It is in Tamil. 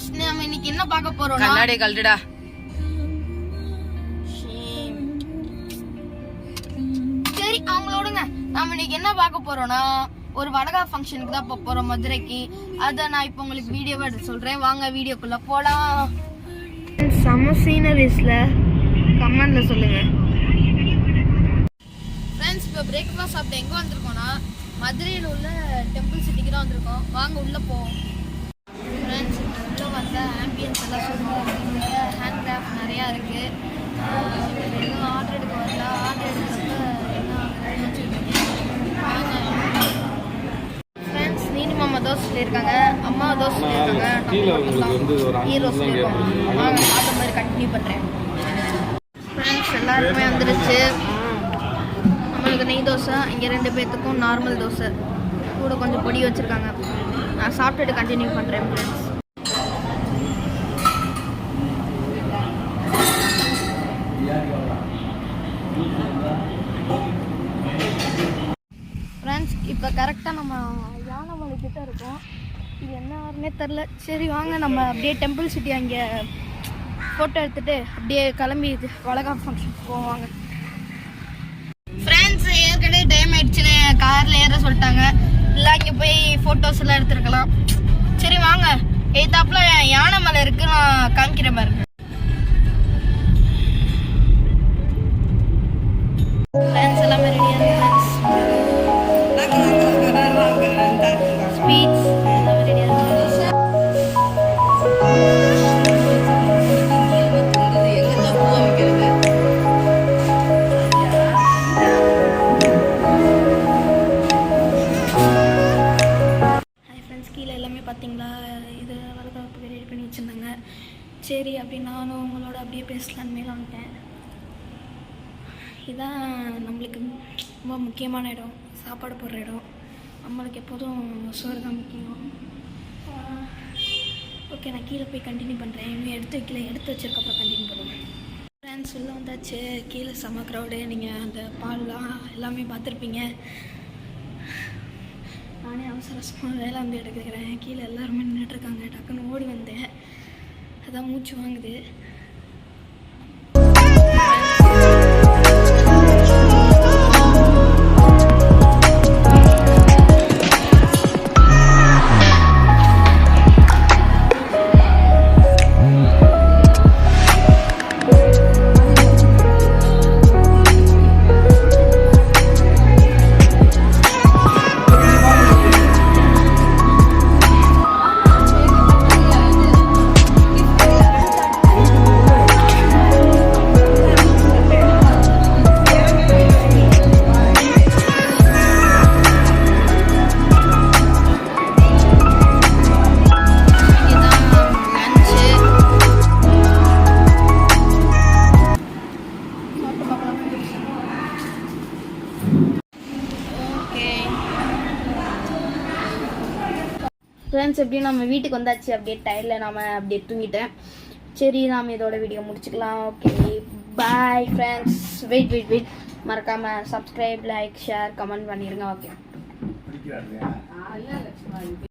फ्रेंड्स நாம இன்னைக்கு என்ன பார்க்க போறோம்னா கண்ணாடி கழட்டுடா. சரி அவங்களோடங்க. நாம இன்னைக்கு என்ன பார்க்க போறோம்னா ஒரு வடகா ஃபங்க்ஷனுக்கு தான் போறோம் மதுரைக்கு. அத நான் இப்போ உங்களுக்கு வீடியோவா எடுத்து சொல்றேன். வாங்க வீடியோக்குள்ள போலாம். சம்ம சீனரிஸ்ல கமெண்ட்ல சொல்லுங்க. ஃப்ரெண்ட்ஸ் இப்போ பிரேக்ஃபாஸ்ட் சாப்பிட்டு எங்க வந்திருக்கோம்னா மதுரையில் உள்ள டெம்பிள் சிட்டிக்கு தான் வந்திருக்கோம். வாங்க உள்ள போவோம். ஃப்ரெண்ட்ஸ் உள்ள வந்த ஆம்பியன்ஸ் எல்லாம் சொல்லுவாங்க. ஹேண்ட் கிராஃப்ட் நிறையா இருக்கு. எதுவும் ஆர்டர் எடுக்க வரல. ஆர்டர் எடுக்கிறப்ப என்ன ஃப்ரெண்ட்ஸ் நீனு மாமா தோசை சொல்லியிருக்காங்க, அம்மா தோசை சொல்லியிருக்காங்க, ஹீரோ சொல்லியிருக்காங்க. வாங்க பார்த்த மாதிரி கண்டினியூ பண்ணுறேன். ஃப்ரெண்ட்ஸ் எல்லாருக்குமே வந்துருச்சு. நம்மளுக்கு நெய் தோசை, இங்கே 2 பேர்த்துக்கும் நார்மல் தோசை, கூட கொஞ்சம் பொடி வச்சுருக்காங்க. நான் சாப்பிட்டுட்டு கண்டினியூ பண்ணுறேன் ஃப்ரெண்ட்ஸ். ஃப்ரெண்ட்ஸ் இப்போ கரெக்டாக நம்ம யானைமலை கிட்ட இருக்கோம். இது என்ன ஆறுனே தெரில. சரி வாங்க நம்ம அப்படியே டெம்பிள் சிட்டி அங்கே ஃபோட்டோ எடுத்துகிட்டு அப்படியே கிளம்பி வளகா ஃபங்க்ஷன் போவாங்க. ஃப்ரெண்ட்ஸ் ஏற்கனவே டைம் ஆயிடுச்சுன்னு காரில் ஏற சொல்லிட்டாங்க. இல்லை அங்கே போய் ஃபோட்டோஸ் எல்லாம் எடுத்துருக்கலாம். சரி வாங்க, எய்தாப்புல யானைமலை இருக்கு, நான் காமிக்கிறேன் பாருங்க. ஃப்ரெண்ட்ஸ் எல்லாமே ரெடியாக இருக்கு. ஸ்வீட்ஸ் எல்லாமே ரெடியாக இருக்கு. கீழே எல்லாமே பார்த்தீங்களா, இது வளர்க்காப்புக்கு ரெடி பண்ணி வச்சுருந்தாங்க. சரி அப்படின்னு நானும் உங்களோட அப்படியே பேசலான்னு மேலே வந்துட்டேன். இதுதான் நம்மளுக்கு ரொம்ப முக்கியமான இடம், சாப்பாடு போடுற இடம். நம்மளுக்கு எப்போதும் சோறு தான் முக்கியம். ஓகே நான் கீழே போய் கண்டினியூ பண்ணுறேன். இன்னும் எடுத்து வைக்கல, எடுத்து வச்சிருக்கப்போ கண்டினியூ பண்ணுவேன். ஃப்ரெண்ட்ஸ் உள்ளே வந்தாச்சு. கீழே செம்ம க்ரௌடு. நீங்கள் அந்த பால்லாம் எல்லாமே பார்த்துருப்பீங்க. நானே அவசரமாக வேலை வந்து எடுக்கிறேன். கீழே எல்லாருமே நின்றுட்டுருக்காங்க. டக்குன்னு ஓடி வந்தேன், அதான் மூச்சு வாங்குது. ஃப்ரெண்ட்ஸ் எப்படி நம்ம வீட்டுக்கு வந்தாச்சு. அப்படியே டயர்டில் நாம் அப்படியே தூங்கிட்டேன். சரி நாம் இதோட வீடியோ முடிச்சுக்கலாம். Okay bye friends. வெயிட் மறக்காமல் சப்ஸ்கிரைப், லைக், ஷேர், கமெண்ட் பண்ணிடுங்க. ஓகே.